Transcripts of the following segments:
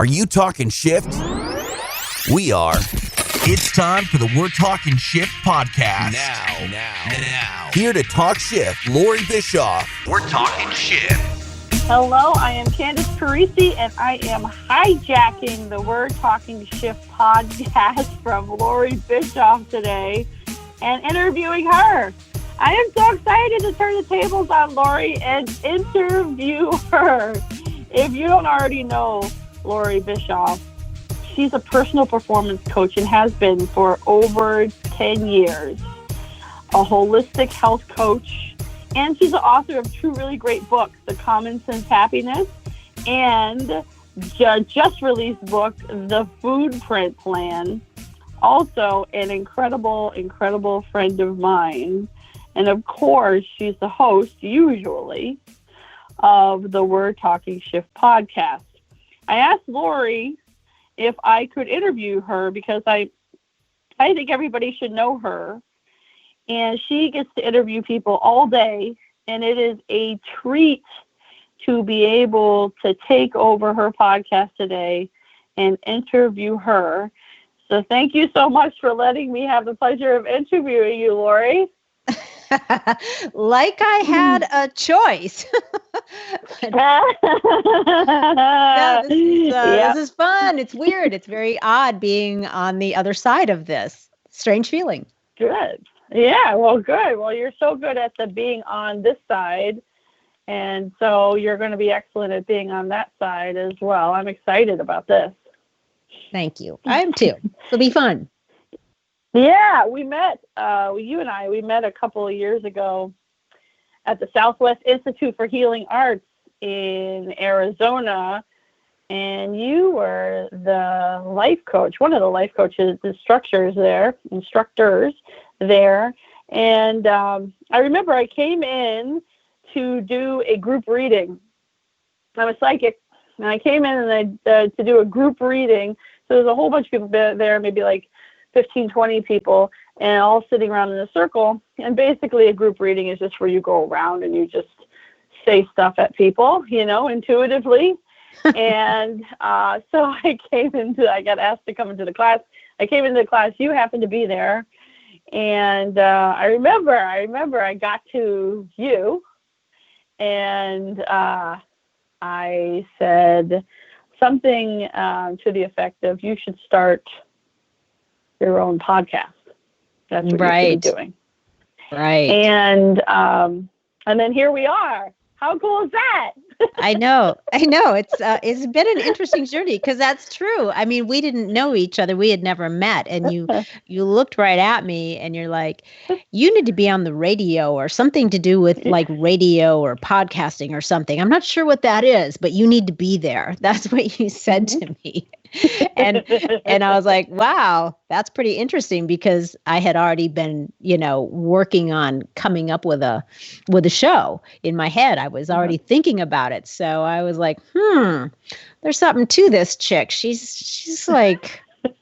Are you talking shift? We are. It's time for the We're Talking Shift podcast. Now. Here to talk shift, Loree Bischoff. We're Talking Shift. Hello, I am Candice Parisi, and I am hijacking the We're Talking Shift podcast from Loree Bischoff today and interviewing her. I am so excited to turn the tables on Loree and interview her. If you don't already know Loree Bischoff, she's a personal performance coach and has been for over 10 years, a holistic health coach, and she's the author of two really great books, The Common Sense Happiness and just released book, The Foodprint Plan. Also an incredible friend of mine. And of course, she's the host, usually, of the We're Talking Shift podcast. I asked Loree if I could interview her because I think everybody should know her. And she gets to interview people all day, and it is a treat to be able to take over her podcast today and interview her. So thank you so much for letting me have the pleasure of interviewing you, Loree. Like I had a choice. This is fun. It's weird. It's very odd being on the other side of this. Strange feeling. Good. Yeah, well, good. Well, you're so good at the being on this side, and so you're going to be excellent at being on that side as well. I'm excited about this. Thank you. I am too. It'll be fun. Yeah, we met, you and I, we met a couple of years ago at the Southwest Institute for Healing Arts in Arizona, and you were the life coach, one of the life coaches, instructors there, and I remember I came in to do a group reading. I'm a psychic, and I came in and to do a group reading, so there's a whole bunch of people there, maybe like 15, 20 people, and all sitting around in a circle. And basically a group reading is just where you go around and you just say stuff at people, intuitively. And so I got asked to come into the class. I came into the class. You happened to be there. And I remember I got to you, and I said something to the effect of, you should start your own podcast. That's what you're doing. Right. And then here we are. How cool is that? I know. It's been an interesting journey because that's true. I mean, we didn't know each other. We had never met. And you looked right at me and you're like, you need to be on the radio or something to do with like radio or podcasting or something. I'm not sure what that is, but you need to be there. That's what you said to me. And I was like, wow, that's pretty interesting because I had already been, working on coming up with a show in my head. I was already thinking about it. So I was like, there's something to this chick. She's like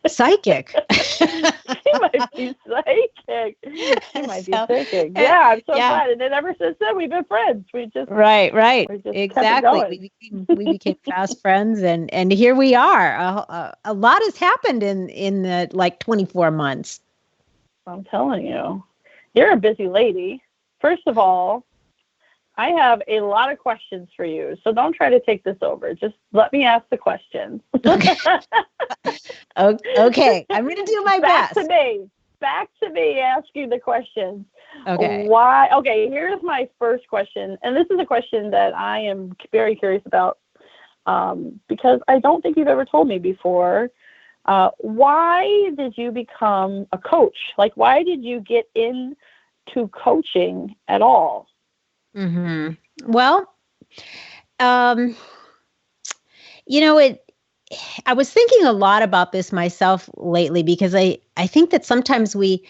psychic. She might be psychic. She might be psychic. Yeah, I'm so glad. And then ever since then, we've been friends. We just right. We just Exactly. We became fast friends, and here we are. A lot has happened in the 24 months. I'm telling you, you're a busy lady. First of all, I have a lot of questions for you, so don't try to take this over. Just let me ask the questions. Okay. Okay. I'm going to do my best. Back to me asking the questions. Okay. Why? Okay, here's my first question. And this is a question that I am very curious about because I don't think you've ever told me before. Why did you become a coach? Like, why did you get into coaching at all? Mm-hmm. Well, I was thinking a lot about this myself lately because I think that sometimes we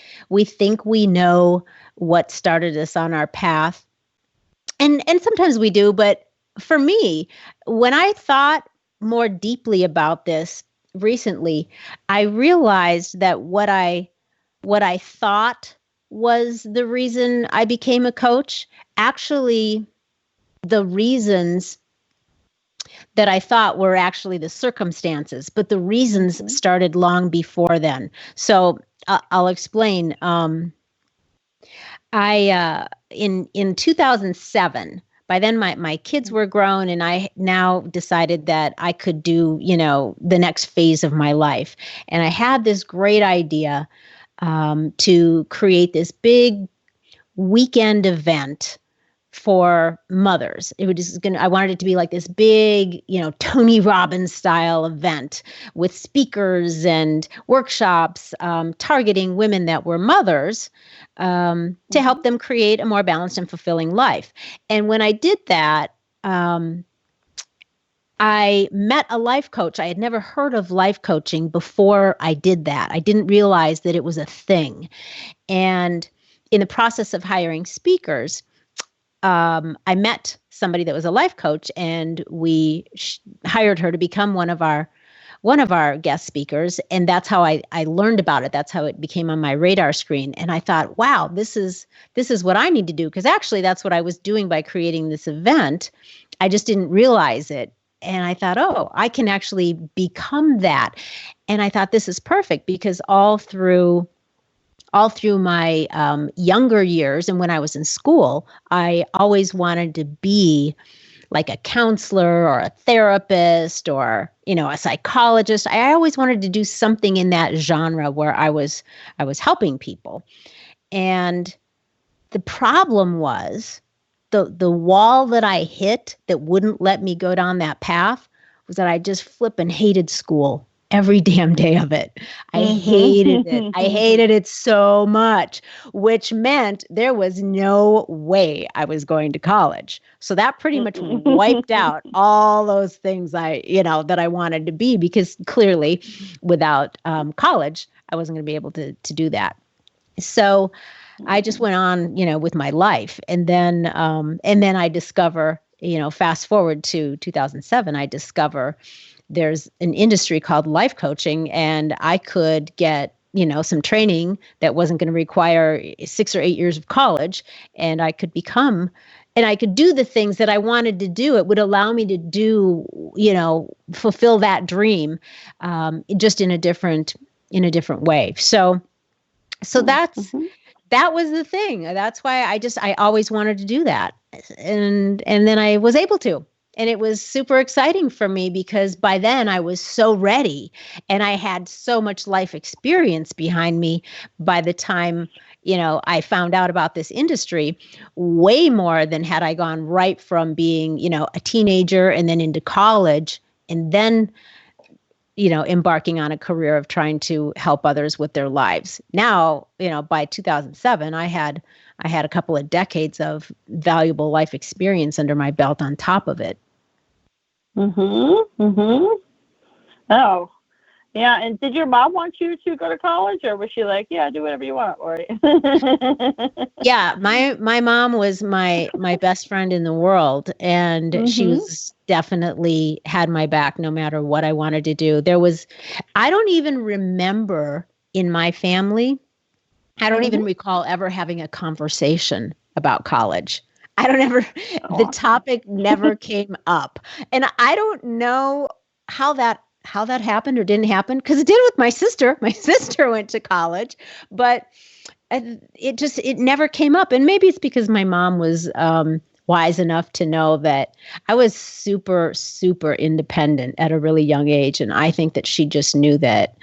think we know what started us on our path. And sometimes we do, but for me, when I thought more deeply about this recently, I realized that what I thought was the reason I became a coach, actually the reasons that I thought were actually the circumstances, but the reasons started long before then. So I'll explain. In 2007, by then my kids were grown, and I now decided that I could do, the next phase of my life. And I had this great idea to create this big weekend event for mothers. I wanted it to be like this big, Tony Robbins style event with speakers and workshops targeting women that were mothers to help them create a more balanced and fulfilling life. And when I did that, I met a life coach. I had never heard of life coaching before I did that. I didn't realize that it was a thing. And in the process of hiring speakers, I met somebody that was a life coach, and we hired her to become one of our guest speakers. And that's how I learned about it. That's how it became on my radar screen. And I thought, wow, this is what I need to do. Because actually that's what I was doing by creating this event. I just didn't realize it. And I thought, oh, I can actually become that. And I thought, this is perfect, because all through my younger years and when I was in school, I always wanted to be like a counselor or a therapist or, a psychologist. I always wanted to do something in that genre where I was helping people. And the problem was the wall that I hit that wouldn't let me go down that path was that I just flippin' hated school. Every damn day of it. I hated it. I hated it so much, which meant there was no way I was going to college. So that pretty much wiped out all those things that I wanted to be, because clearly without college, I wasn't going to be able to do that. So I just went on, with my life. And then I discover, fast forward to 2007, I discover there's an industry called life coaching, and I could get, some training that wasn't going to require 6 or 8 years of college, and I could do the things that I wanted to do. It would allow me to do, fulfill that dream, just in a different way. So that was the thing. That's why I always wanted to do that. And then I was able to. And it was super exciting for me, because by then I was so ready and I had so much life experience behind me by the time, I found out about this industry, way more than had I gone right from being, a teenager and then into college, and then, embarking on a career of trying to help others with their lives. Now, by 2007, I had a couple of decades of valuable life experience under my belt on top of it. Oh, yeah. And did your mom want you to go to college, or was she like, yeah, do whatever you want, Loree? Yeah, my mom was my best friend in the world, and she was definitely had my back no matter what I wanted to do. I don't even remember in my family, I don't even recall ever having a conversation about college. The topic never came up. And I don't know how that happened or didn't happen, because it did with my sister. My sister went to college, but it never came up. And maybe it's because my mom was wise enough to know that I was super, super independent at a really young age. And I think that she just knew that,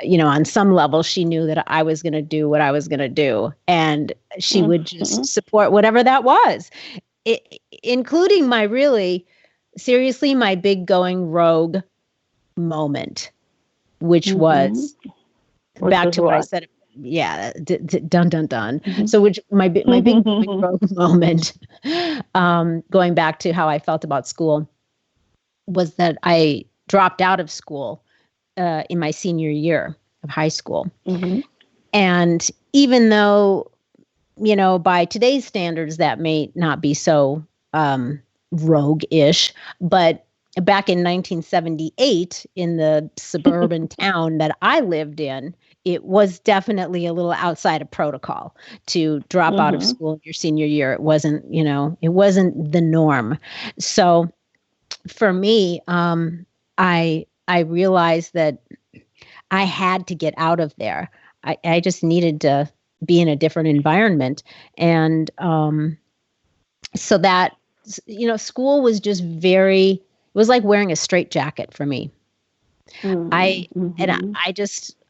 on some level, she knew that I was going to do what I was going to do. And she would just support whatever that was, including my big going rogue moment, which was back to what I said. Yeah. Dun, dun, dun. So my big going rogue moment, going back to how I felt about school, was that I dropped out of school in my senior year of high school. And even though, by today's standards, that may not be so rogue-ish, but back in 1978, in the suburban town that I lived in, it was definitely a little outside of protocol to drop out of school in your senior year. It wasn't the norm. So for me, I realized that I had to get out of there. I just needed to be in a different environment. And so that, school was just it was like wearing a straitjacket for me. Mm-hmm.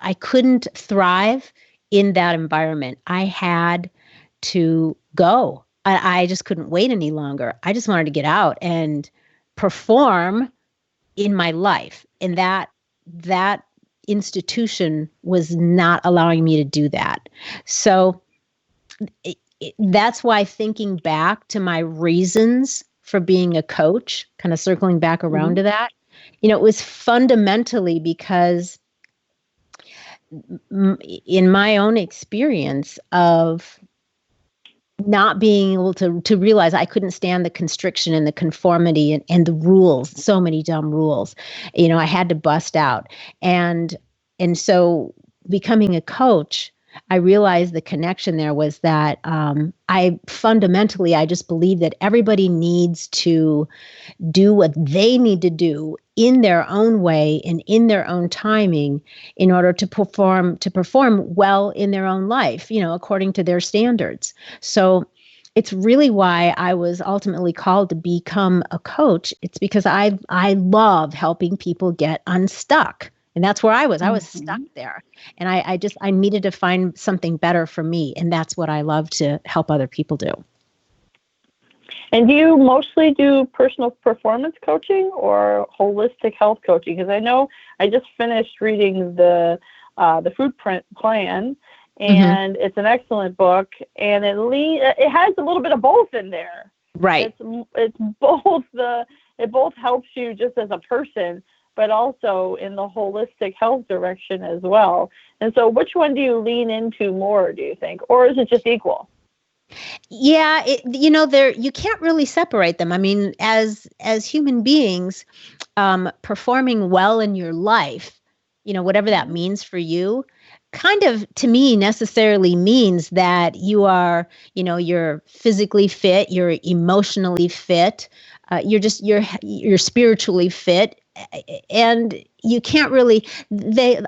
I couldn't thrive in that environment. I had to go. I just couldn't wait any longer. I just wanted to get out and perform in my life. And that institution was not allowing me to do that. So that's why, thinking back to my reasons for being a coach, kind of circling back around to that, it was fundamentally because in my own experience of not being able to realize I couldn't stand the constriction and the conformity and the rules, so many dumb rules, I had to bust out. And so becoming a coach, I realized the connection there was that I just believe that everybody needs to do what they need to do in their own way and in their own timing in order to perform well in their own life, according to their standards. So it's really why I was ultimately called to become a coach. It's because I love helping people get unstuck. And that's where I was. I was stuck there. And I needed to find something better for me. And that's what I love to help other people do. And do you mostly do personal performance coaching or holistic health coaching? Because I know I just finished reading the Footprint Plan, and it's an excellent book, and it has a little bit of both in there. Right. It's both it both helps you just as a person, but also in the holistic health direction as well. And so, which one do you lean into more, do you think, or is it just equal? Yeah, you can't really separate them. I mean, as human beings, performing well in your life, whatever that means for you, kind of, to me, necessarily means that you are, you're physically fit, you're emotionally fit, you're spiritually fit. And you can't really,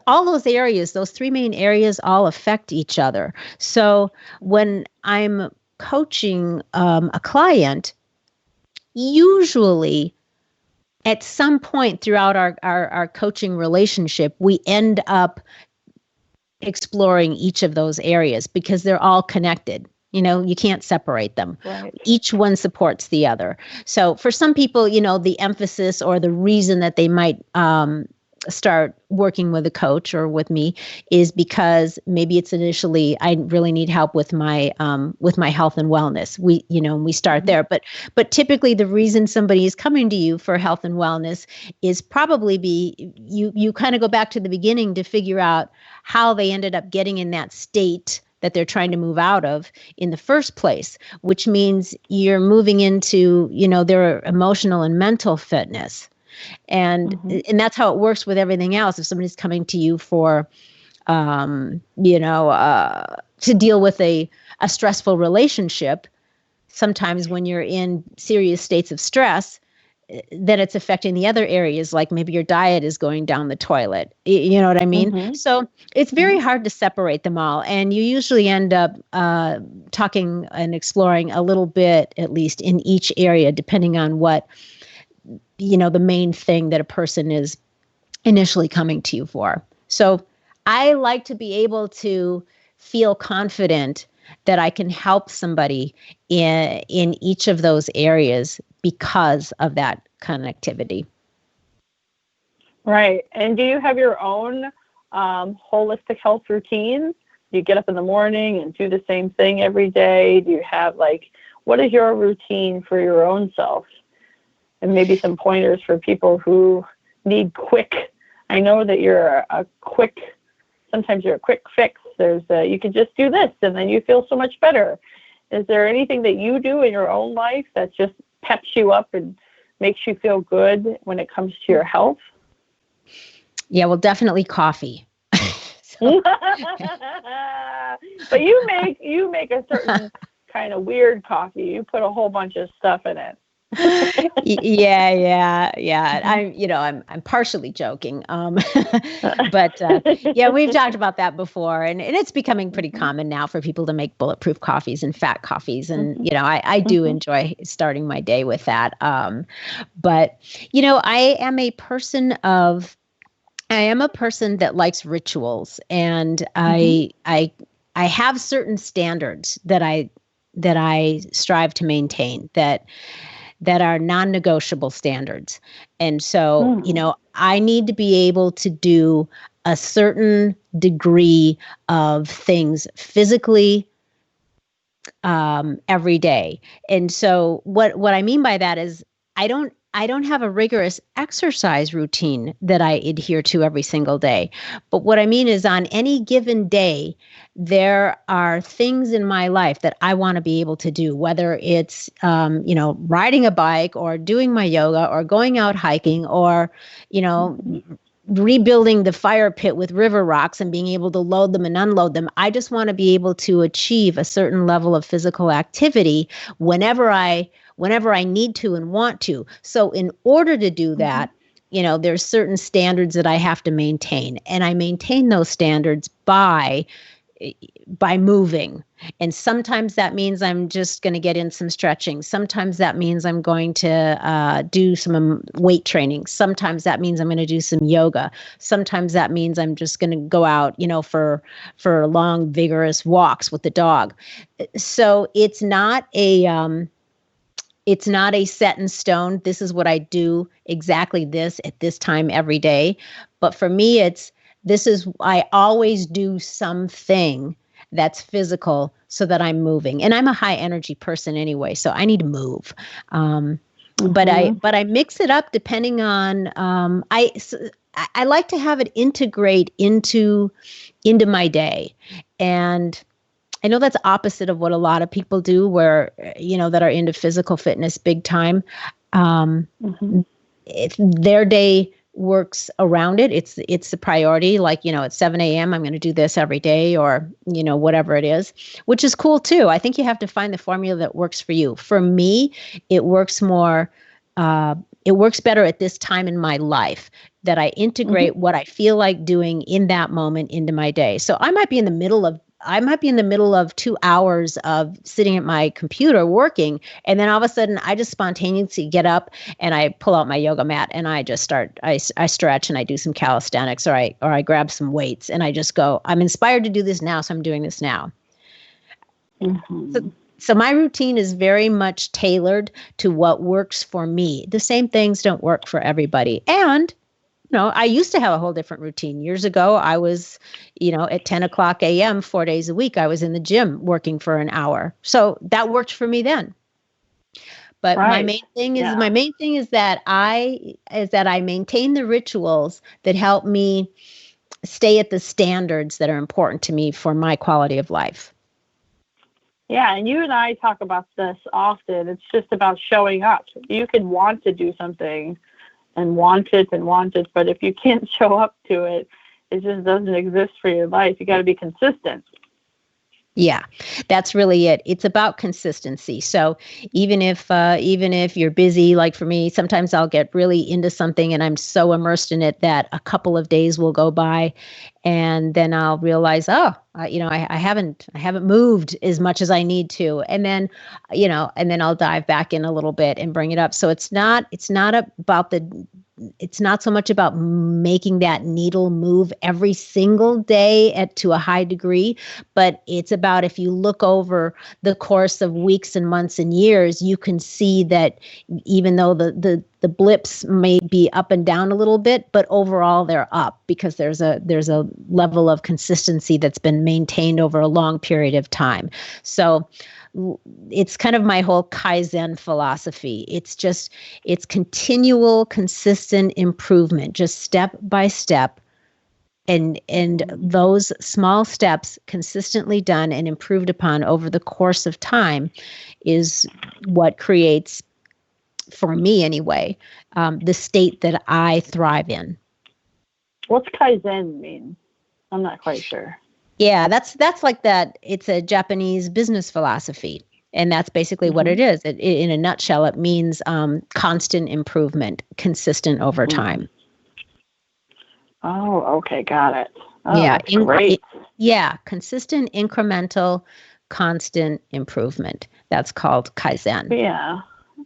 all those areas, those three main areas, all affect each other. So when I'm coaching a client, usually at some point throughout our coaching relationship, we end up exploring each of those areas because they're all connected. You can't separate them. Right. Each one supports the other. So for some people, the emphasis or the reason that they might start working with a coach or with me is because maybe it's initially, I really need help with my health and wellness. We start there, but typically the reason somebody is coming to you for health and wellness is probably you kind of go back to the beginning to figure out how they ended up getting in that state that they're trying to move out of in the first place, which means you're moving into, their emotional and mental fitness. And that's how it works with everything else. If somebody's coming to you for, to deal with a stressful relationship, sometimes when you're in serious states of stress, then it's affecting the other areas, like maybe your diet is going down the toilet. You know what I mean? So it's very hard to separate them all. And you usually end up talking and exploring a little bit, at least in each area, depending on what, the main thing that a person is initially coming to you for. So I like to be able to feel confident that I can help somebody in each of those areas because of that connectivity. Right. And do you have your own holistic health routine? Do you get up in the morning and do the same thing every day? Do you have what is your routine for your own self? And maybe some pointers for people who need I know that you're sometimes you're a quick fix. There's you can just do this and then you feel so much better. Is there anything that you do in your own life that just peps you up and makes you feel good when it comes to your health? Yeah, well, definitely coffee. But you make a certain kind of weird coffee. You put a whole bunch of stuff in it. Yeah. I'm partially joking. But yeah, we've talked about that before, and it's becoming pretty common now for people to make bulletproof coffees and fat coffees. And, I do enjoy starting my day with that. But, I am a person that likes rituals, and I have certain standards that I strive to maintain that are non-negotiable standards. And so, I need to be able to do a certain degree of things physically every day. And so what I mean by that is I don't have a rigorous exercise routine that I adhere to every single day. But what I mean is on any given day, there are things in my life that I want to be able to do, whether it's, riding a bike or doing my yoga or going out hiking or, rebuilding the fire pit with river rocks and being able to load them and unload them. I just want to be able to achieve a certain level of physical activity whenever I need to and want to. So in order to do that, there's certain standards that I have to maintain, and I maintain those standards by moving. And sometimes that means I'm just going to get in some stretching. Sometimes that means I'm going to do some weight training. Sometimes that means I'm going to do some yoga. Sometimes that means I'm just going to go out, for long, vigorous walks with the dog. So it's not a set in stone. This is what I do, exactly this at this time every day. But for me, I always do something that's physical so that I'm moving. And I'm a high energy person anyway, so I need to move. But I mix it up depending on, I like to have it integrate into my day. And I know that's opposite of what a lot of people do, where, that are into physical fitness big time. If their day works around it, it's the priority. Like, at 7 a.m., I'm going to do this every day, or, whatever it is, which is cool too. I think you have to find the formula that works for you. For me, it works better at this time in my life, that I integrate what I feel like doing in that moment into my day. So I might be in the middle of 2 hours of sitting at my computer working, and then all of a sudden I just spontaneously get up and I pull out my yoga mat and I just start, I stretch and I do some calisthenics, or I grab some weights and I just go, I'm inspired to do this now, so I'm doing this now. So my routine is very much tailored to what works for me. The same things don't work for everybody. And I used to have a whole different routine. Years ago, I was, at 10 o'clock a.m., 4 days a week, I was in the gym working for an hour. So that worked for me then. But my main thing is that I maintain the rituals that help me stay at the standards that are important to me for my quality of life. Yeah, and you and I talk about this often. It's just about showing up. You can want to do something and want it, but if you can't show up to it, it just doesn't exist for your life. You got to be consistent. Yeah, that's really it. It's about consistency. So even if you're busy, like for me, sometimes I'll get really into something and I'm so immersed in it that a couple of days will go by, and then I'll realize, I haven't moved as much as I need to, and then I'll dive back in a little bit and bring it up. So it's not so much about making that needle move every single day to a high degree, but it's about, if you look over the course of weeks and months and years, you can see that even though the blips may be up and down a little bit, but overall they're up because there's a level of consistency that's been maintained over a long period of time. So it's kind of my whole Kaizen philosophy. It's continual, consistent improvement, just step by step. And those small steps consistently done and improved upon over the course of time is what creates, for me anyway, the state that I thrive in. What's Kaizen mean? I'm not quite sure. Yeah, that's like that. It's a Japanese business philosophy. And that's basically what it is. In a nutshell, it means constant improvement, consistent over time. Oh, okay. Got it. Oh, Yeah. that's great. Consistent, incremental, constant improvement. That's called Kaizen. Yeah.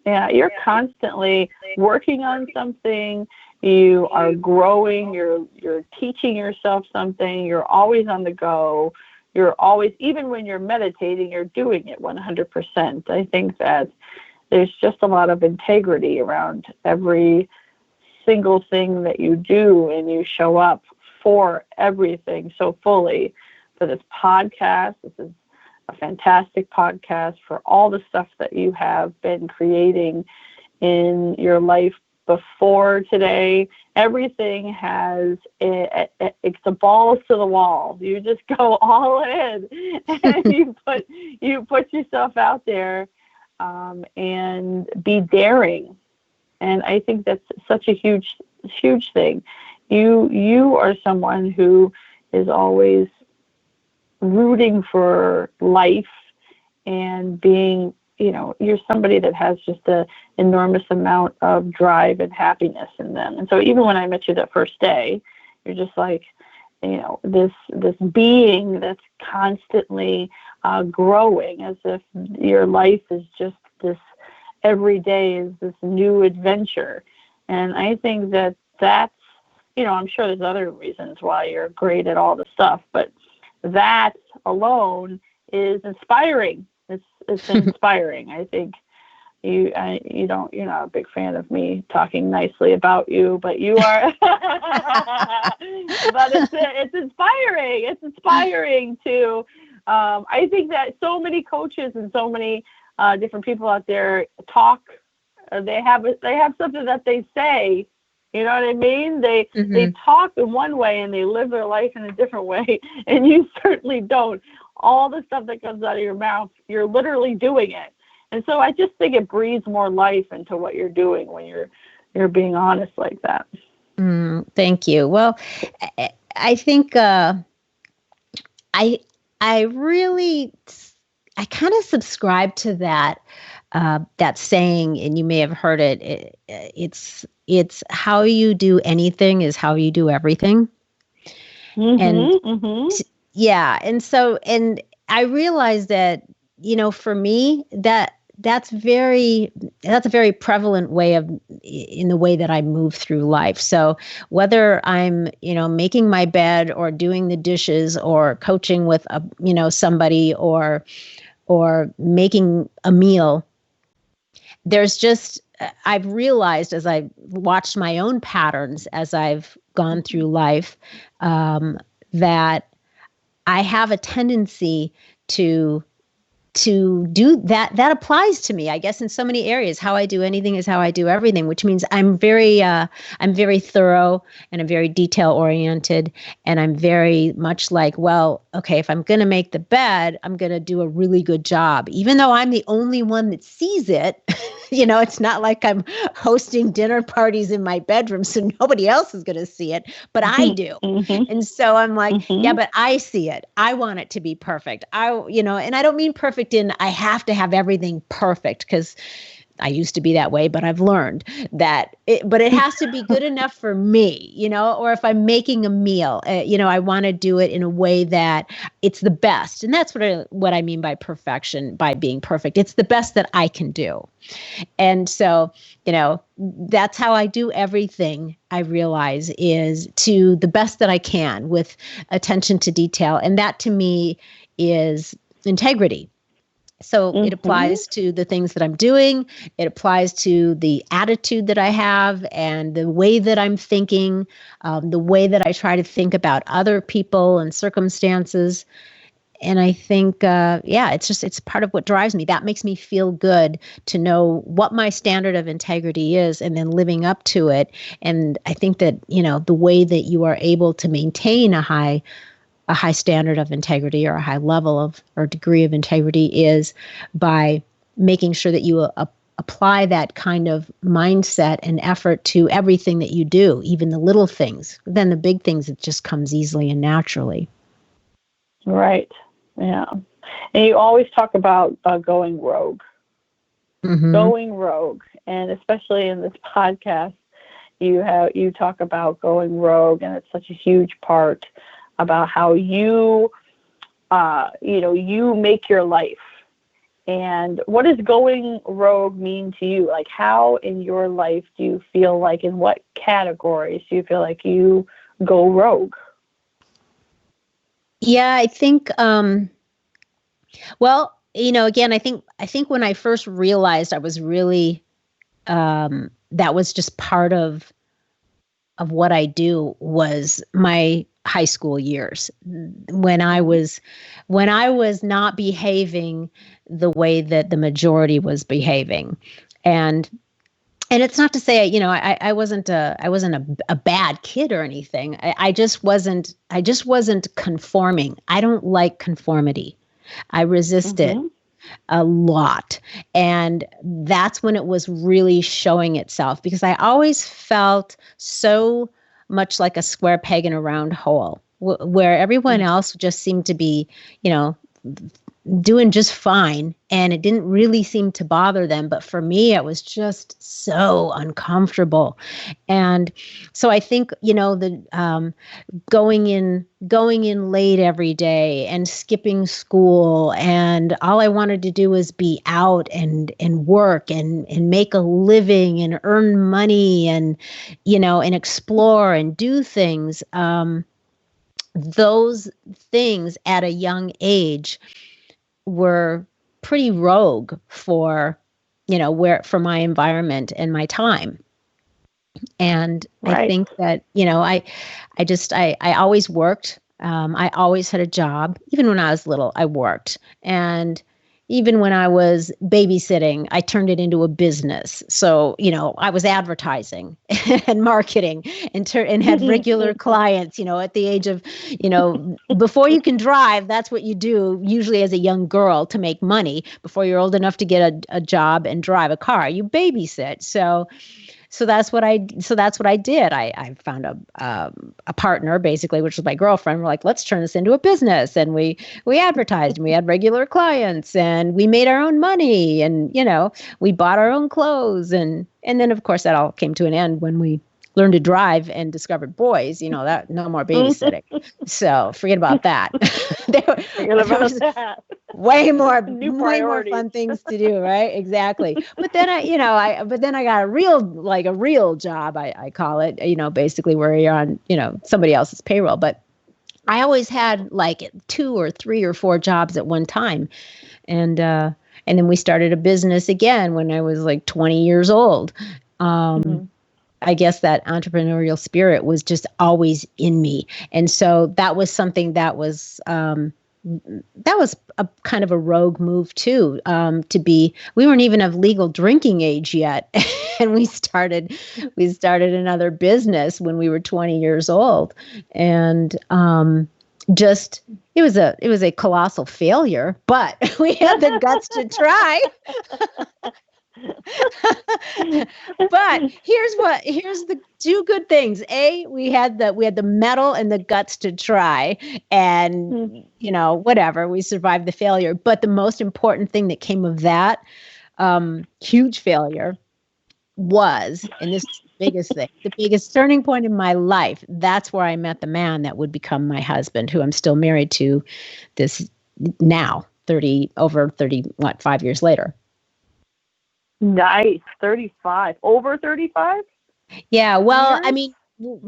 Yeah. You're constantly working on something. You are growing. You're teaching yourself something. You're always on the go. You're always, even when you're meditating, you're doing it 100%. I think that there's just a lot of integrity around every single thing that you do, and you show up for everything so fully. For this podcast, this is a fantastic podcast. For all the stuff that you have been creating in your life before today, everything has it's a balls to the wall. You just go all in, and you put yourself out there, and be daring. And I think that's such a huge thing. You are someone who is always rooting for life and being, you're somebody that has just an enormous amount of drive and happiness in them. And so even when I met you that first day, you're just like, this being that's constantly growing, as if your life is just this, every day is this new adventure. And I think that's, I'm sure there's other reasons why you're great at all the stuff, but that alone is inspiring. It's inspiring. I think you're not a big fan of me talking nicely about you, but you are. But it's inspiring. It's inspiring to. I think that so many coaches and so many different people out there talk. They have something that they say. You know what I mean? They talk in one way and they live their life in a different way, and you certainly don't. All the stuff that comes out of your mouth, you're literally doing it. And so I just think it breathes more life into what you're doing when you're being honest like that. Thank you. Well, I think I kind of subscribe to that saying, and you may have heard it. It's how you do anything is how you do everything. And I realized that, for me, that's a very prevalent way in the way that I move through life. So whether I'm, making my bed or doing the dishes or coaching with somebody or making a meal, I've realized as I've watched my own patterns as I've gone through life, that I have a tendency to do that. That applies to me, I guess, in so many areas. How I do anything is how I do everything, which means I'm very thorough, and I'm very detail oriented, and I'm very much like, well, okay, if I'm going to make the bed, I'm going to do a really good job, even though I'm the only one that sees it. It's not like I'm hosting dinner parties in my bedroom, so nobody else is going to see it, but I do. And so I'm like, yeah, but I see it. I want it to be perfect. And I don't mean perfect in I have to have everything perfect, because I used to be that way, but I've learned that but it has to be good enough for me, or if I'm making a meal, I want to do it in a way that it's the best. And that's what I mean by perfection, by being perfect. It's the best that I can do. And so, that's how I do everything, I realize, is to the best that I can with attention to detail. And that to me is integrity. So it applies to the things that I'm doing. It applies to the attitude that I have and the way that I'm thinking, the way that I try to think about other people and circumstances. And I think, it's part of what drives me. That makes me feel good to know what my standard of integrity is and then living up to it. And I think that, the way that you are able to maintain a high standard of integrity or a high level of or degree of integrity is by making sure that you apply that kind of mindset and effort to everything that you do, even the little things. Then the big things, it just comes easily and naturally. Right. Yeah. And you always talk about going rogue. Mm-hmm. Going rogue. And especially in this podcast, you talk about going rogue, and it's such a huge part about how you make your life. And what does going rogue mean to you? Like, how in your life do you feel like, in what categories do you feel like you go rogue? Yeah, I think, well, again, I think when I first realized I was really, that was just part of what I do, was my high school years, when I was not behaving the way that the majority was behaving. And it's not to say, I wasn't a bad kid or anything. I just wasn't conforming. I don't like conformity. I resist it a lot. And that's when it was really showing itself, because I always felt so much like a square peg in a round hole, where everyone else just seemed to be, doing just fine, and it didn't really seem to bother them. But for me, it was just so uncomfortable. And so I think, the going in late every day and skipping school, and all I wanted to do was be out and work and make a living and earn money and and explore and do things. Those things at a young age were pretty rogue for for my environment and my time. And right. I think that I always worked. I always had a job. Even when I was little, I worked. And even when I was babysitting, I turned it into a business. So, I was advertising and marketing and had regular clients, at the age of, before you can drive, that's what you do usually as a young girl to make money. Before you're old enough to get a job and drive a car, you babysit. So that's what I did. I found a partner, basically, which was my girlfriend. We're like, let's turn this into a business. And we advertised, and we had regular clients, and we made our own money, and we bought our own clothes, and then of course that all came to an end when we learned to drive and discovered boys. That no more babysitting. So forget about that. Forget about that. Way more fun things to do, right? Exactly. But then I got a real job, I call it, basically where you're on, somebody else's payroll. But I always had like 2 or 3 or 4 jobs at one time. And then we started a business again when I was like 20 years old. I guess that entrepreneurial spirit was just always in me. And so that was something that was a kind of a rogue move too, we weren't even of legal drinking age yet. And we started another business when we were 20 years old. And it was a colossal failure, but we had the guts to try. But here's the 2 good things. We had the mettle and the guts to try, and whatever, we survived the failure. But the most important thing that came of that huge failure was, and this is the biggest thing, the biggest turning point in my life. That's where I met the man that would become my husband, who I'm still married to this now, 5 years later. Nice. 35. Over 35? Yeah. Well, years? I mean, it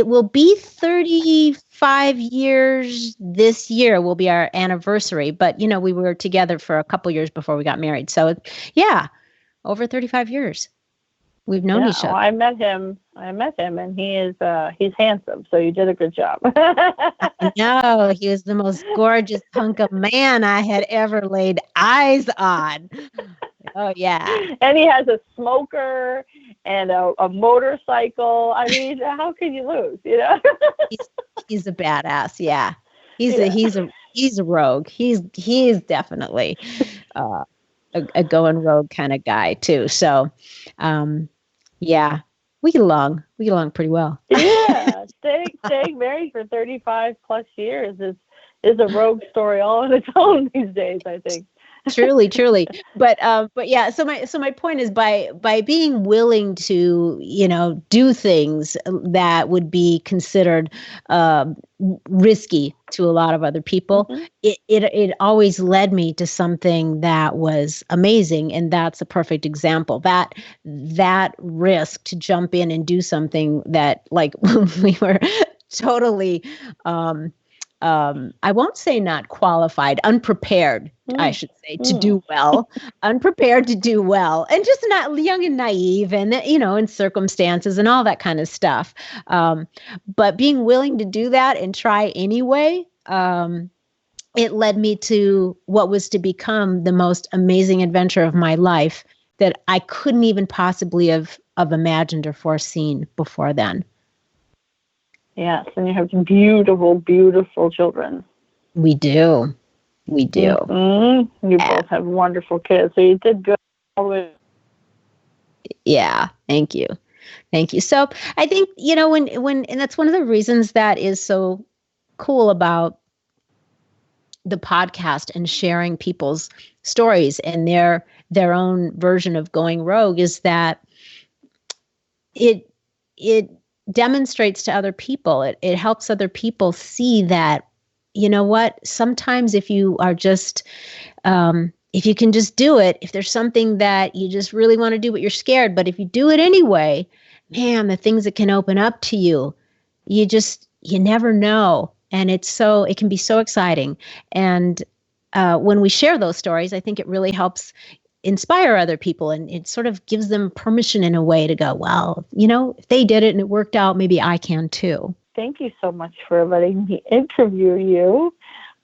will be 35 years this year will be our anniversary. But, we were together for a couple years before we got married. So, yeah, over 35 years. We've known each other. Well, I met him, and he's handsome. So you did a good job. No, he was the most gorgeous hunk of man I had ever laid eyes on. Oh, yeah. And he has a smoker and a motorcycle. I mean, how can you lose, He's a badass, yeah. He's a rogue. He's definitely a going rogue kind of guy too. So, yeah, we get along pretty well. Yeah, staying married for 35 plus years is is a rogue story all on its own these days, I think. Truly. But yeah, so my point is by being willing to, do things that would be considered risky to a lot of other people, Mm-hmm. it always led me to something that was amazing. And that's a perfect example. That risk to jump in and do something that, like, we were totally I won't say not qualified, unprepared, I should say, to do well, unprepared to do well, and just not young and naive and, in circumstances and all that kind of stuff. But being willing to do that and try anyway, it led me to what was to become the most amazing adventure of my life that I couldn't even possibly have imagined or foreseen before then. Yes, and you have beautiful, beautiful children. We do. Mm-hmm. You both have wonderful kids, so you did good all the way. Yeah, thank you. So I think, when and that's one of the reasons that is so cool about the podcast and sharing people's stories and their own version of going rogue is that it demonstrates to other people. It helps other people see that, what, sometimes if you are just, if you can just do it, if there's something that you just really want to do, but you're scared, but if you do it anyway, man, the things that can open up to you, you never know. And it can be so exciting. And when we share those stories, I think it really helps inspire other people, and it sort of gives them permission in a way to go, well, if they did it and it worked out, maybe I can too. Thank you so much for letting me interview you.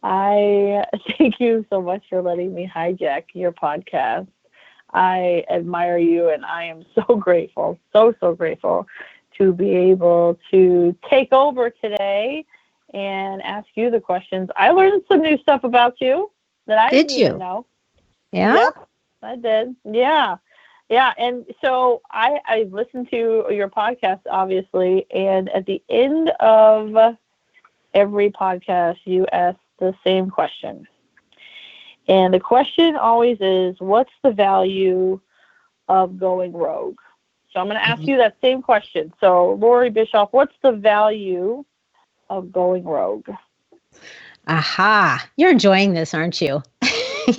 I thank you so much for letting me hijack your podcast. I admire you, and I am so grateful, so grateful to be able to take over today and ask you the questions. I learned some new stuff about you that I didn't even know. Yeah? Yep. I did. Yeah. And so I listened to your podcast, obviously, and at the end of every podcast, you ask the same question. And the question always is, what's the value of going rogue? So I'm going to ask you that same question. So, Loree Bischoff, what's the value of going rogue? Aha. You're enjoying this, aren't you? You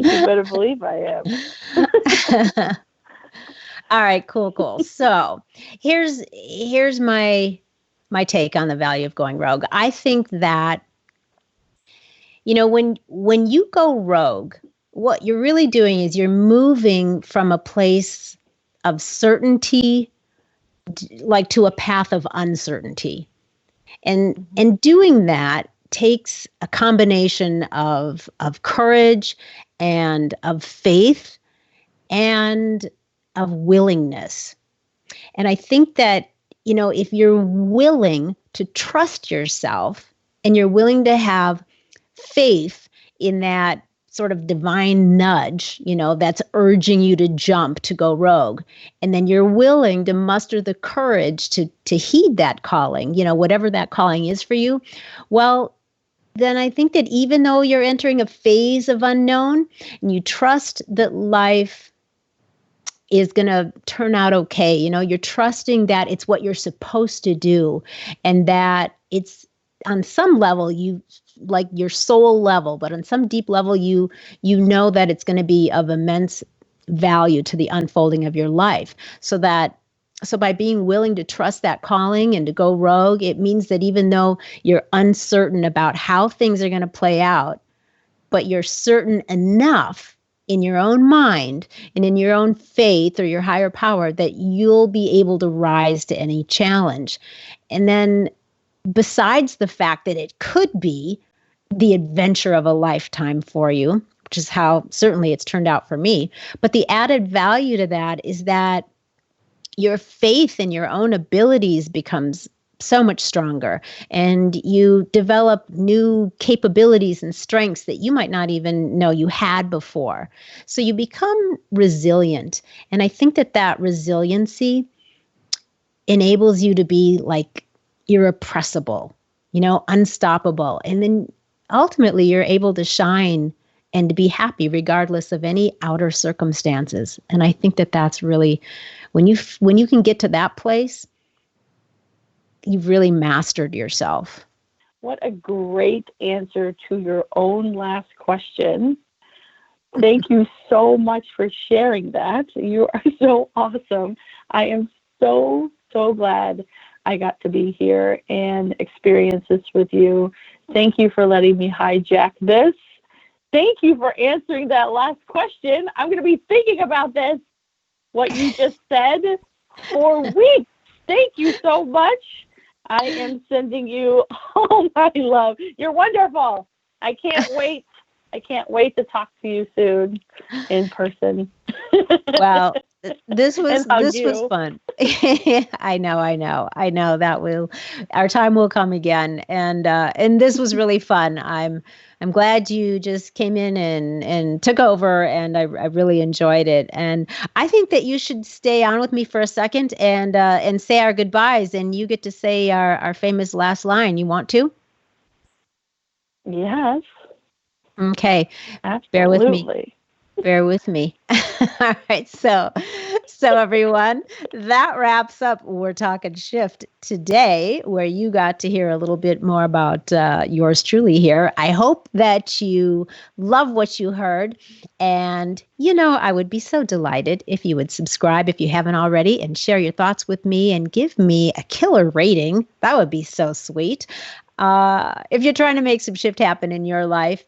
better believe I am. All right, cool. So here's my take on the value of going rogue. I think that, when you go rogue, what you're really doing is you're moving from a place of certainty, like, to a path of uncertainty. And doing that takes a combination of courage and of faith and of willingness. And I think that, if you're willing to trust yourself and you're willing to have faith in that sort of divine nudge, that's urging you to jump, to go rogue, and then you're willing to muster the courage to heed that calling, whatever that calling is for you, well, then I think that even though you're entering a phase of unknown and you trust that life is going to turn out okay, you're trusting that it's what you're supposed to do, and that it's on some level, like your soul level, but on some deep level, you know that it's going to be of immense value to the unfolding of your life. So by being willing to trust that calling and to go rogue, it means that even though you're uncertain about how things are going to play out, but you're certain enough in your own mind and in your own faith or your higher power that you'll be able to rise to any challenge. And then, besides the fact that it could be the adventure of a lifetime for you, which is how certainly it's turned out for me, but the added value to that is that your faith in your own abilities becomes so much stronger, and you develop new capabilities and strengths that you might not even know you had before. So you become resilient. And I think that resiliency enables you to be like irrepressible. unstoppable. And then ultimately you're able to shine and to be happy regardless of any outer circumstances. And I think that that's really, when you can get to that place, you've really mastered yourself. What a great answer to your own last question. Thank you so much for sharing that. You are so awesome. I am so, so glad I got to be here and experience this with you. Thank you for letting me hijack this. Thank you for answering that last question. I'm going to be thinking about this, what you just said, for weeks. Thank you so much. I am sending you all my love. You're wonderful. I can't wait. I can't wait to talk to you soon in person. Well, this was fun. I know that our time will come again. And this was really fun. I'm glad you just came in and took over, and I really enjoyed it. And I think that you should stay on with me for a second and say our goodbyes, and you get to say our famous last line. You want to? Yes. Okay. Absolutely. Bear with me. All right. So everyone, that wraps up We're Talking Shift today, where you got to hear a little bit more about yours truly here. I hope that you love what you heard. And, I would be so delighted if you would subscribe if you haven't already, and share your thoughts with me and give me a killer rating. That would be so sweet. If you're trying to make some shift happen in your life,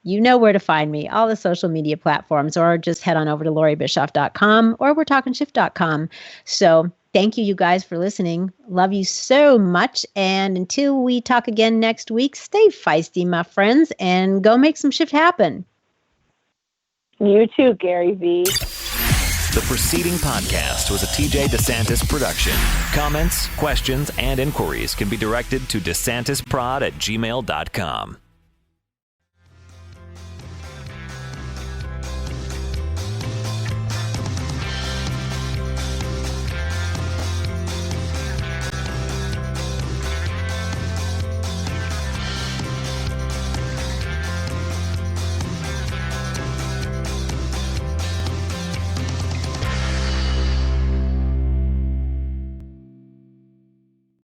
you know where to find me, all the social media platforms, or just head on over to LoreeBischoff.com or we'retalkingshift.com. So thank you guys for listening. Love you so much. And until we talk again next week, stay feisty, my friends, and go make some shift happen. You too, Gary V. The preceding podcast was a TJ DeSantis production. Comments, questions, and inquiries can be directed to DeSantisProd@gmail.com.